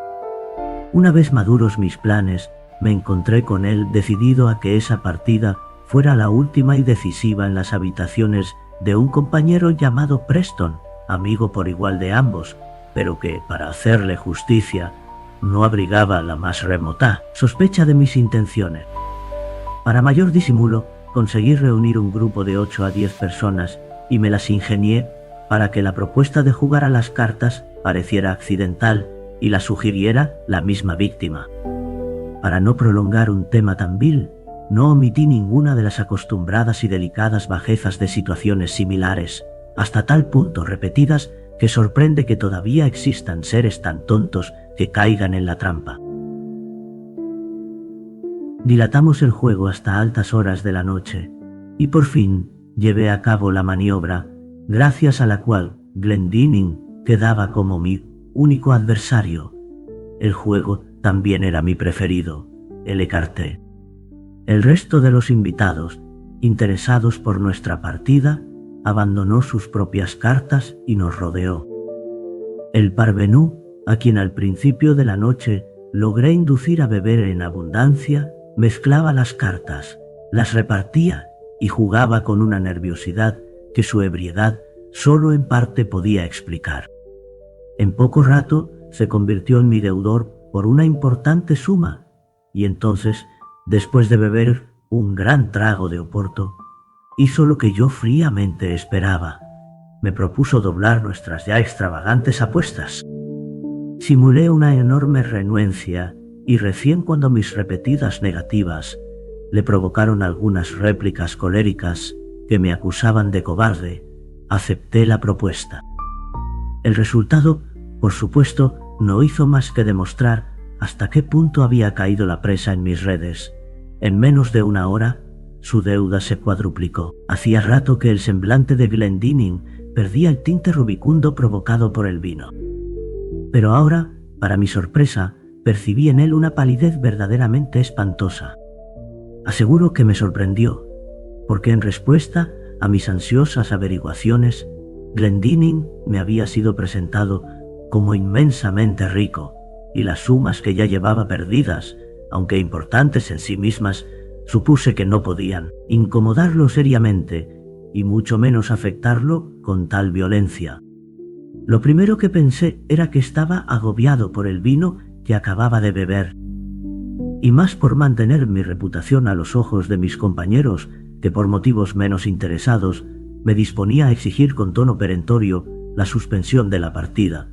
Una vez maduros mis planes, me encontré con él decidido a que esa partida fuera la última y decisiva en las habitaciones de un compañero llamado Preston, amigo por igual de ambos, pero que, para hacerle justicia, no abrigaba la más remota sospecha de mis intenciones. Para mayor disimulo, conseguí reunir un grupo de 8 a 10 personas y me las ingenié para que la propuesta de jugar a las cartas pareciera accidental y la sugiriera la misma víctima. Para no prolongar un tema tan vil, no omití ninguna de las acostumbradas y delicadas bajezas de situaciones similares, hasta tal punto repetidas que sorprende que todavía existan seres tan tontos que caigan en la trampa. Dilatamos el juego hasta altas horas de la noche, y por fin llevé a cabo la maniobra, gracias a la cual Glendinning quedaba como mi único adversario. El juego también era mi preferido, el écarté. El resto de los invitados, interesados por nuestra partida, abandonó sus propias cartas y nos rodeó. El parvenú, a quien al principio de la noche logré inducir a beber en abundancia, mezclaba las cartas, las repartía y jugaba con una nerviosidad que su ebriedad solo en parte podía explicar. En poco rato se convirtió en mi deudor por una importante suma, y entonces, después de beber un gran trago de oporto, hizo lo que yo fríamente esperaba. Me propuso doblar nuestras ya extravagantes apuestas. Simulé una enorme renuencia y recién cuando mis repetidas negativas le provocaron algunas réplicas coléricas que me acusaban de cobarde, acepté la propuesta. El resultado, por supuesto, no hizo más que demostrar hasta qué punto había caído la presa en mis redes. En menos de una hora, su deuda se cuadruplicó. Hacía rato que el semblante de Glendinning perdía el tinte rubicundo provocado por el vino. Pero ahora, para mi sorpresa, percibí en él una palidez verdaderamente espantosa. Aseguro que me sorprendió, porque en respuesta a mis ansiosas averiguaciones, Glendinning me había sido presentado como inmensamente rico, y las sumas que ya llevaba perdidas, aunque importantes en sí mismas, supuse que no podían incomodarlo seriamente, y mucho menos afectarlo con tal violencia. Lo primero que pensé era que estaba agobiado por el vino que acababa de beber, y más por mantener mi reputación a los ojos de mis compañeros que por motivos menos interesados, me disponía a exigir con tono perentorio la suspensión de la partida,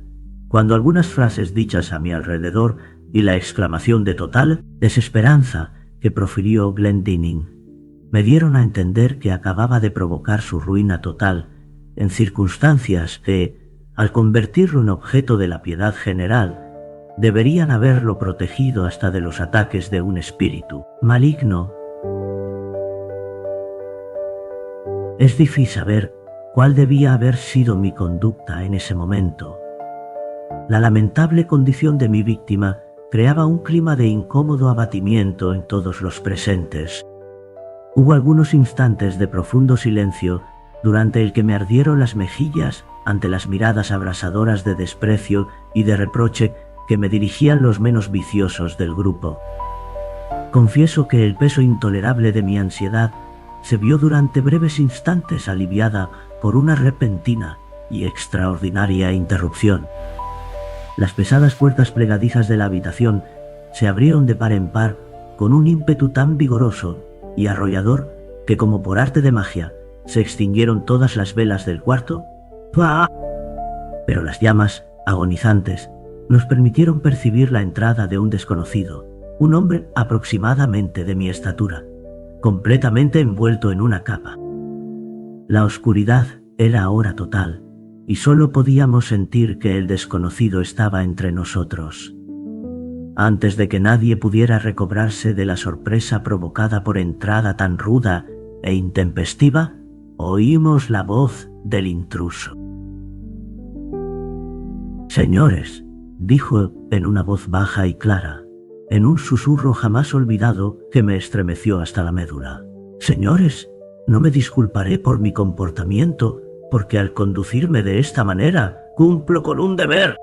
cuando algunas frases dichas a mi alrededor y la exclamación de total desesperanza que profirió Glendinning me dieron a entender que acababa de provocar su ruina total en circunstancias que, al convertirlo en objeto de la piedad general, deberían haberlo protegido hasta de los ataques de un espíritu maligno. Es difícil saber cuál debía haber sido mi conducta en ese momento. La lamentable condición de mi víctima creaba un clima de incómodo abatimiento en todos los presentes. Hubo algunos instantes de profundo silencio durante el que me ardieron las mejillas ante las miradas abrasadoras de desprecio y de reproche que me dirigían los menos viciosos del grupo. Confieso que el peso intolerable de mi ansiedad se vio durante breves instantes aliviada por una repentina y extraordinaria interrupción. Las pesadas puertas plegadizas de la habitación se abrieron de par en par con un ímpetu tan vigoroso y arrollador que, como por arte de magia, se extinguieron todas las velas del cuarto. Pero las llamas, agonizantes, nos permitieron percibir la entrada de un desconocido, un hombre aproximadamente de mi estatura, completamente envuelto en una capa. La oscuridad era ahora total, y solo podíamos sentir que el desconocido estaba entre nosotros. Antes de que nadie pudiera recobrarse de la sorpresa provocada por entrada tan ruda e intempestiva, oímos la voz del intruso. «Señores», dijo en una voz baja y clara, en un susurro jamás olvidado que me estremeció hasta la médula. «Señores, no me disculparé por mi comportamiento porque al conducirme de esta manera, cumplo con un deber.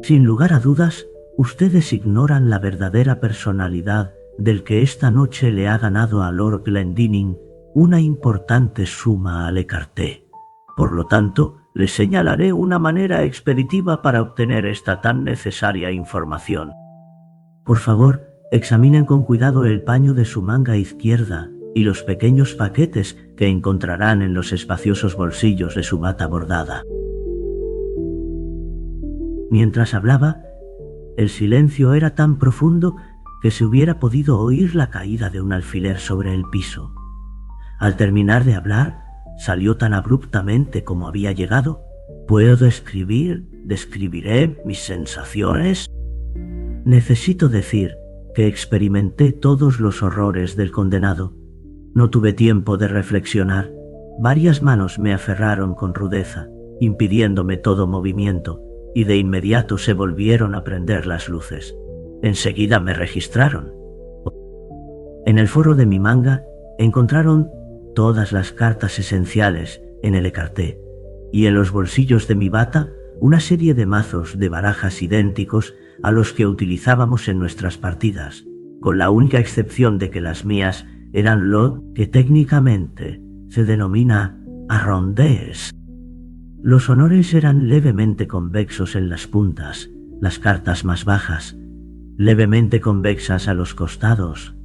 Sin lugar a dudas, ustedes ignoran la verdadera personalidad del que esta noche le ha ganado a Lord Glendinning una importante suma al écarté. Por lo tanto, les señalaré una manera expeditiva para obtener esta tan necesaria información. Por favor, examinen con cuidado el paño de su manga izquierda y los pequeños paquetes que encontrarán en los espaciosos bolsillos de su bata bordada. Mientras hablaba, el silencio era tan profundo que se hubiera podido oír la caída de un alfiler sobre el piso. Al terminar de hablar, salió tan abruptamente como había llegado. ¿Puedo describiré mis sensaciones? Necesito decir que experimenté todos los horrores del condenado. No tuve tiempo de reflexionar. Varias manos me aferraron con rudeza, impidiéndome todo movimiento, y de inmediato se volvieron a prender las luces. Enseguida me registraron. En el forro de mi manga encontraron todas las cartas esenciales en el écarté, y en los bolsillos de mi bata una serie de mazos de barajas idénticos a los que utilizábamos en nuestras partidas, con la única excepción de que las mías eran lo que técnicamente se denomina arrondés. Los honores eran levemente convexos en las puntas, las cartas más bajas, levemente convexas a los costados.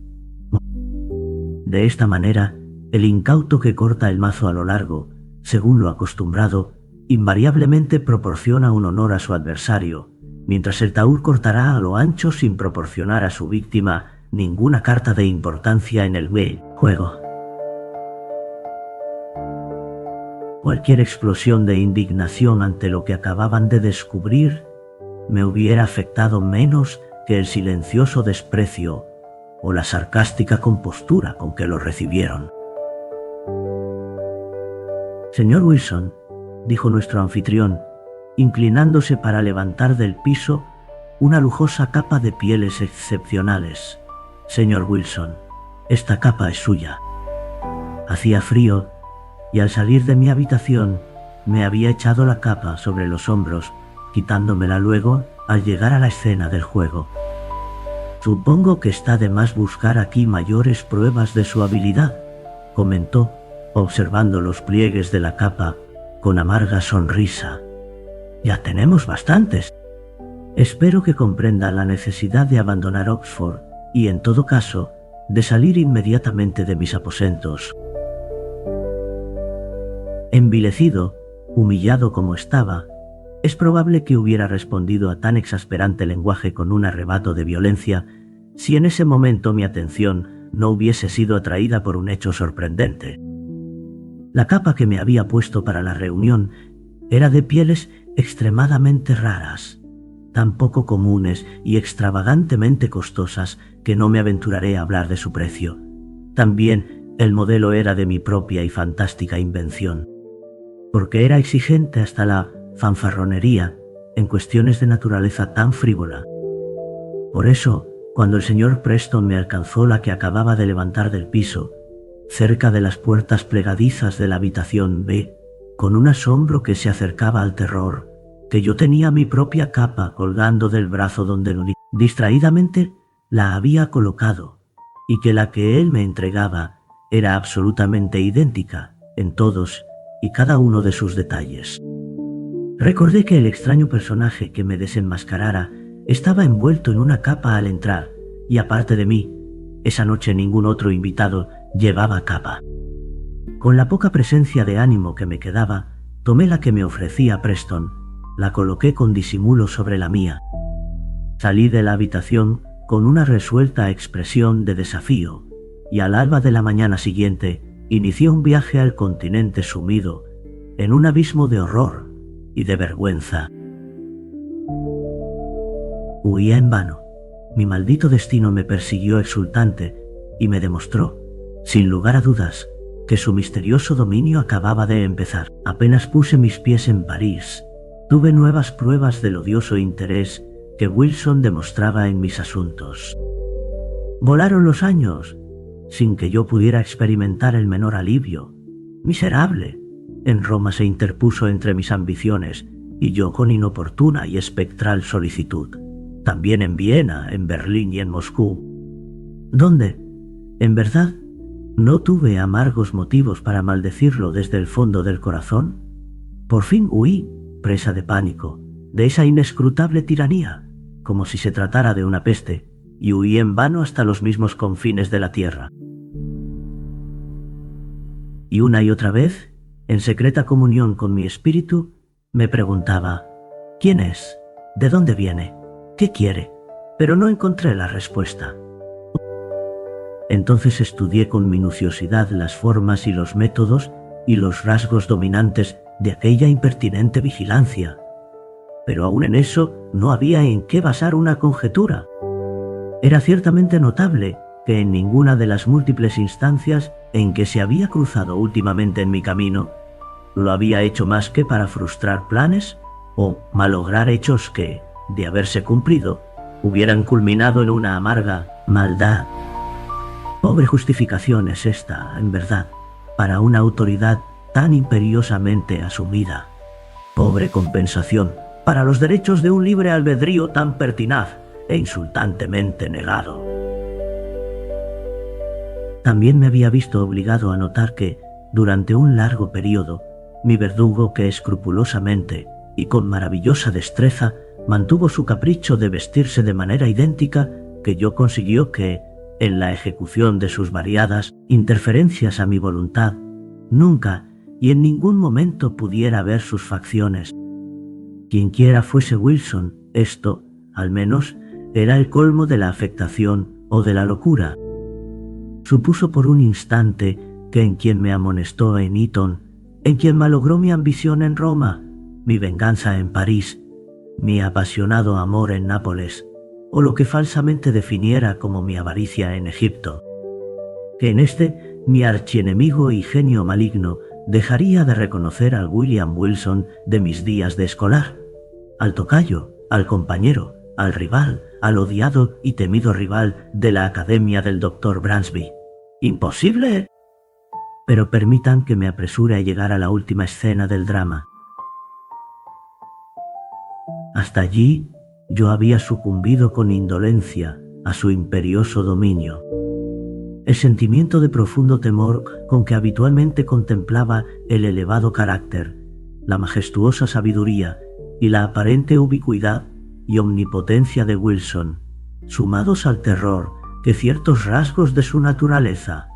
De esta manera, el incauto que corta el mazo a lo largo, según lo acostumbrado, invariablemente proporciona un honor a su adversario, mientras el taur cortará a lo ancho sin proporcionar a su víctima ninguna carta de importancia en el juego. Cualquier explosión de indignación ante lo que acababan de descubrir me hubiera afectado menos que el silencioso desprecio o la sarcástica compostura con que lo recibieron. Señor Wilson, dijo nuestro anfitrión, inclinándose para levantar del piso una lujosa capa de pieles excepcionales. Señor Wilson, esta capa es suya. Hacía frío, y al salir de mi habitación me había echado la capa sobre los hombros, quitándomela luego al llegar a la escena del juego. Supongo que está de más buscar aquí mayores pruebas de su habilidad, comentó, observando los pliegues de la capa con amarga sonrisa. Ya tenemos bastantes. Espero que comprenda la necesidad de abandonar Oxford y, en todo caso, de salir inmediatamente de mis aposentos. Envilecido, humillado como estaba, es probable que hubiera respondido a tan exasperante lenguaje con un arrebato de violencia si en ese momento mi atención no hubiese sido atraída por un hecho sorprendente. La capa que me había puesto para la reunión era de pieles extremadamente raras, tan poco comunes y extravagantemente costosas que no me aventuraré a hablar de su precio. También el modelo era de mi propia y fantástica invención, porque era exigente hasta la fanfarronería en cuestiones de naturaleza tan frívola. Por eso, cuando el señor Preston me alcanzó la que acababa de levantar del piso, cerca de las puertas plegadizas de la habitación B, con un asombro que se acercaba al terror, que yo tenía mi propia capa colgando del brazo donde distraídamente la había colocado, y que la que él me entregaba era absolutamente idéntica en todos y cada uno de sus detalles. Recordé que el extraño personaje que me desenmascarara estaba envuelto en una capa al entrar, y aparte de mí, esa noche ningún otro invitado llevaba capa. Con la poca presencia de ánimo que me quedaba, tomé la que me ofrecía Preston, la coloqué con disimulo sobre la mía. Salí de la habitación con una resuelta expresión de desafío, y al alba de la mañana siguiente inicié un viaje al continente sumido en un abismo de horror y de vergüenza. Huía en vano. Mi maldito destino me persiguió exultante y me demostró, sin lugar a dudas, que su misterioso dominio acababa de empezar. Apenas puse mis pies en París, tuve nuevas pruebas del odioso interés que Wilson demostraba en mis asuntos. Volaron los años, sin que yo pudiera experimentar el menor alivio. Miserable, en Roma se interpuso entre mis ambiciones y yo con inoportuna y espectral solicitud. También en Viena, en Berlín y en Moscú, donde, en verdad, no tuve amargos motivos para maldecirlo desde el fondo del corazón. Por fin huí, presa de pánico, de esa inescrutable tiranía, como si se tratara de una peste, y huí en vano hasta los mismos confines de la tierra. Y una y otra vez, en secreta comunión con mi espíritu, me preguntaba, ¿quién es? ¿De dónde viene? ¿Qué quiere? Pero no encontré la respuesta. Entonces estudié con minuciosidad las formas y los métodos y los rasgos dominantes de aquella impertinente vigilancia. Pero aún en eso no había en qué basar una conjetura. Era ciertamente notable que en ninguna de las múltiples instancias en que se había cruzado últimamente en mi camino, lo había hecho más que para frustrar planes o malograr hechos que, de haberse cumplido, hubieran culminado en una amarga maldad. Pobre justificación es esta, en verdad, para una autoridad tan imperiosamente asumida. Pobre compensación para los derechos de un libre albedrío tan pertinaz e insultantemente negado. También me había visto obligado a notar que, durante un largo periodo, mi verdugo, que escrupulosamente y con maravillosa destreza mantuvo su capricho de vestirse de manera idéntica, que yo consiguió que, en la ejecución de sus variadas interferencias a mi voluntad, nunca y en ningún momento pudiera ver sus facciones. Quienquiera fuese Wilson, esto, al menos, era el colmo de la afectación o de la locura. Supuso por un instante que en quien me amonestó en Eton, en quien malogró mi ambición en Roma, mi venganza en París, mi apasionado amor en Nápoles, o lo que falsamente definiera como mi avaricia en Egipto, que en este, mi archienemigo y genio maligno, dejaría de reconocer al William Wilson de mis días de escolar, al tocayo, al compañero, al rival, al odiado y temido rival de la academia del Dr. Bransby. ¡Imposible! Pero permitan que me apresure a llegar a la última escena del drama. Hasta allí, yo había sucumbido con indolencia a su imperioso dominio. El sentimiento de profundo temor con que habitualmente contemplaba el elevado carácter, la majestuosa sabiduría y la aparente ubicuidad y omnipotencia de Wilson, sumados al terror que ciertos rasgos de su naturaleza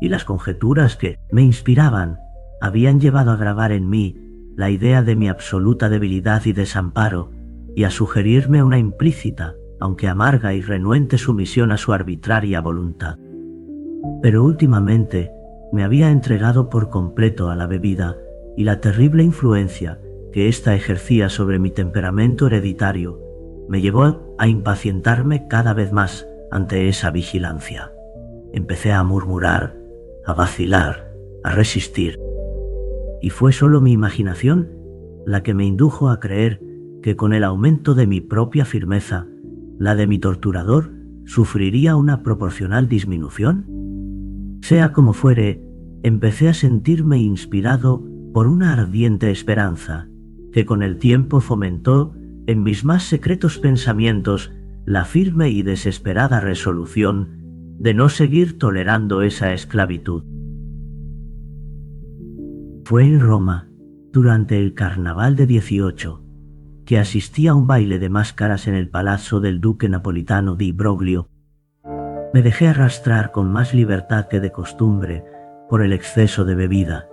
y las conjeturas que me inspiraban habían llevado a grabar en mí la idea de mi absoluta debilidad y desamparo, y a sugerirme una implícita, aunque amarga y renuente sumisión a su arbitraria voluntad. Pero últimamente me había entregado por completo a la bebida, y la terrible influencia que ésta ejercía sobre mi temperamento hereditario me llevó a impacientarme cada vez más ante esa vigilancia. Empecé a murmurar, a vacilar, a resistir, y fue solo mi imaginación la que me indujo a creer que con el aumento de mi propia firmeza, la de mi torturador sufriría una proporcional disminución. Sea como fuere, empecé a sentirme inspirado por una ardiente esperanza, que con el tiempo fomentó en mis más secretos pensamientos la firme y desesperada resolución de no seguir tolerando esa esclavitud. Fue en Roma, durante el Carnaval de 18, que asistí a un baile de máscaras en el palazzo del duque napolitano di Broglio. Me dejé arrastrar con más libertad que de costumbre por el exceso de bebida,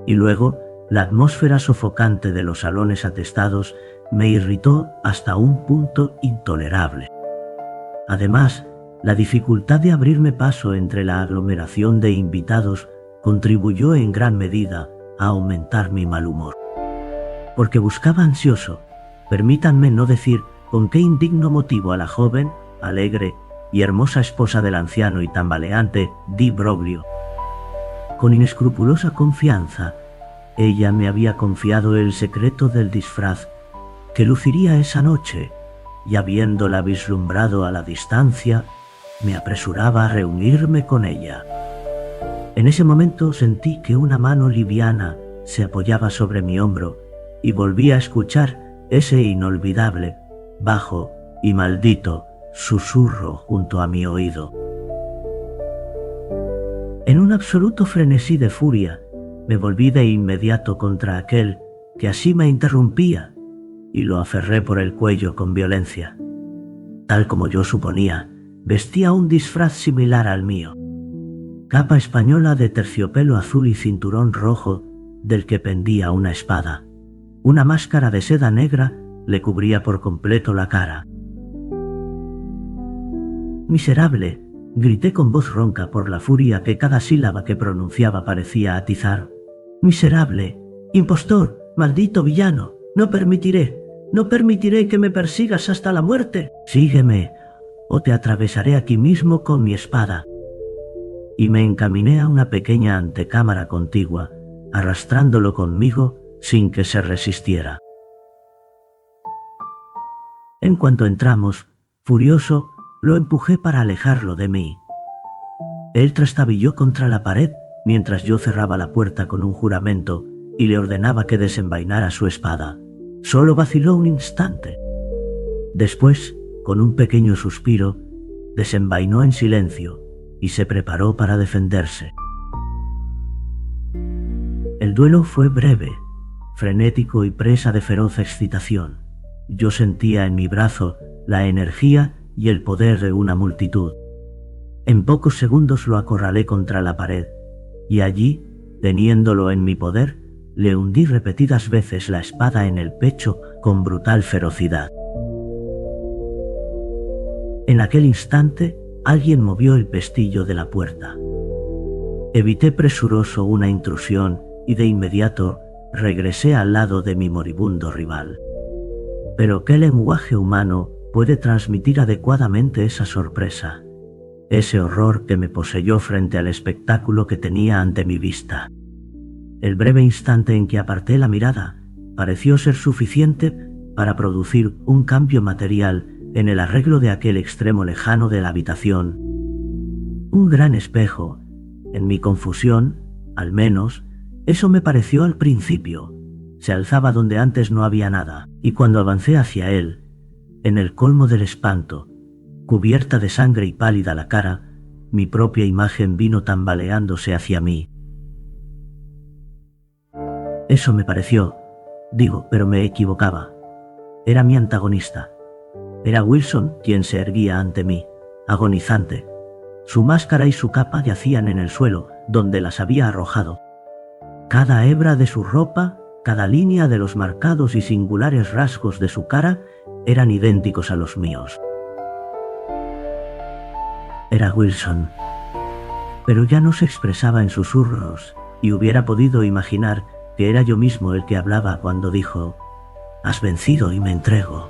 y luego la atmósfera sofocante de los salones atestados me irritó hasta un punto intolerable. Además, la dificultad de abrirme paso entre la aglomeración de invitados contribuyó en gran medida a aumentar mi mal humor. Porque buscaba ansioso, permítanme no decir con qué indigno motivo, a la joven, alegre y hermosa esposa del anciano y tambaleante di Broglio. Con inescrupulosa confianza, ella me había confiado el secreto del disfraz que luciría esa noche, y habiéndola vislumbrado a la distancia, me apresuraba a reunirme con ella. En ese momento sentí que una mano liviana se apoyaba sobre mi hombro y volví a escuchar ese inolvidable, bajo y maldito susurro junto a mi oído. En un absoluto frenesí de furia, me volví de inmediato contra aquel que así me interrumpía y lo aferré por el cuello con violencia. Tal como yo suponía, vestía un disfraz similar al mío. Capa española de terciopelo azul y cinturón rojo del que pendía una espada. Una máscara de seda negra le cubría por completo la cara. «Miserable», grité con voz ronca por la furia que cada sílaba que pronunciaba parecía atizar. «Miserable, impostor, maldito villano, no permitiré que me persigas hasta la muerte. Sígueme, o te atravesaré aquí mismo con mi espada». Y me encaminé a una pequeña antecámara contigua, arrastrándolo conmigo sin que se resistiera. En cuanto entramos, furioso, lo empujé para alejarlo de mí. Él trastabilló contra la pared mientras yo cerraba la puerta con un juramento y le ordenaba que desenvainara su espada. Solo vaciló un instante. Después, con un pequeño suspiro, desenvainó en silencio y se preparó para defenderse. El duelo fue breve, frenético y presa de feroz excitación. Yo sentía en mi brazo la energía y el poder de una multitud. En pocos segundos lo acorralé contra la pared, y allí, teniéndolo en mi poder, le hundí repetidas veces la espada en el pecho con brutal ferocidad. En aquel instante, alguien movió el pestillo de la puerta. Evité presuroso una intrusión y de inmediato regresé al lado de mi moribundo rival. Pero ¿qué lenguaje humano puede transmitir adecuadamente esa sorpresa? Ese horror que me poseyó frente al espectáculo que tenía ante mi vista. El breve instante en que aparté la mirada pareció ser suficiente para producir un cambio material en el arreglo de aquel extremo lejano de la habitación. Un gran espejo. En mi confusión, al menos, eso me pareció al principio. Se alzaba donde antes no había nada, y cuando avancé hacia él, en el colmo del espanto, cubierta de sangre y pálida la cara, mi propia imagen vino tambaleándose hacia mí. Eso me pareció, pero me equivocaba. Era mi antagonista. Era Wilson quien se erguía ante mí, agonizante. Su máscara y su capa yacían en el suelo, donde las había arrojado. Cada hebra de su ropa, cada línea de los marcados y singulares rasgos de su cara eran idénticos a los míos. Era Wilson. Pero ya no se expresaba en susurros, y hubiera podido imaginar que era yo mismo el que hablaba cuando dijo: «Has vencido y me entrego.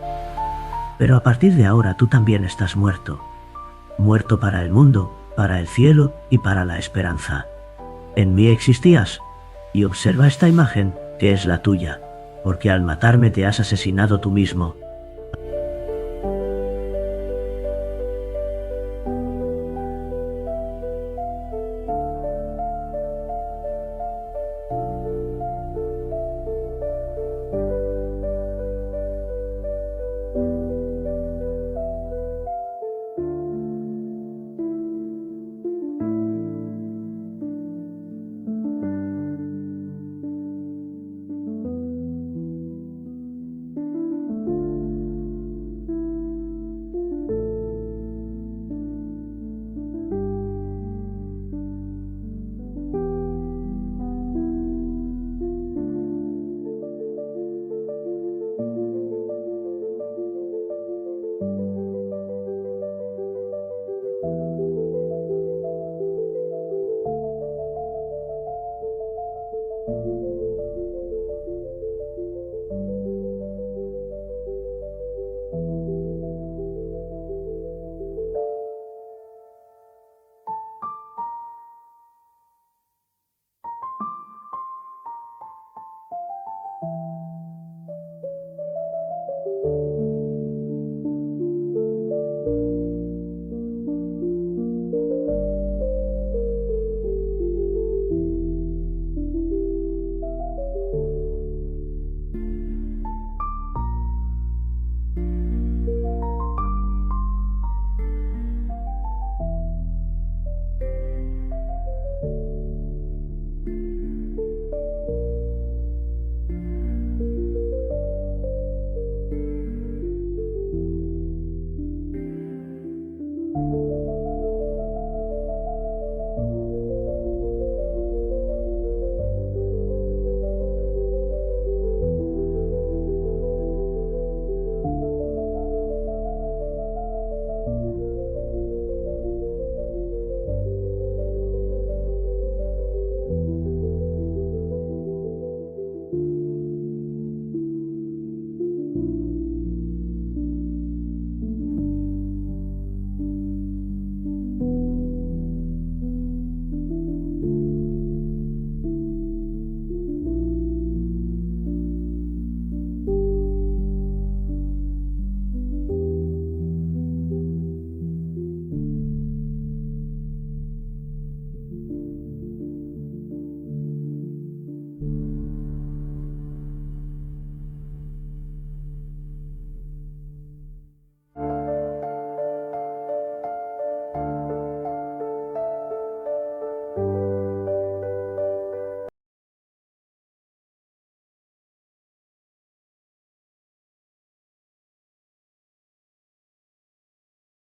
Pero a partir de ahora tú también estás muerto. Muerto para el mundo, para el cielo y para la esperanza. En mí existías, y observa esta imagen que es la tuya, porque al matarme te has asesinado tú mismo,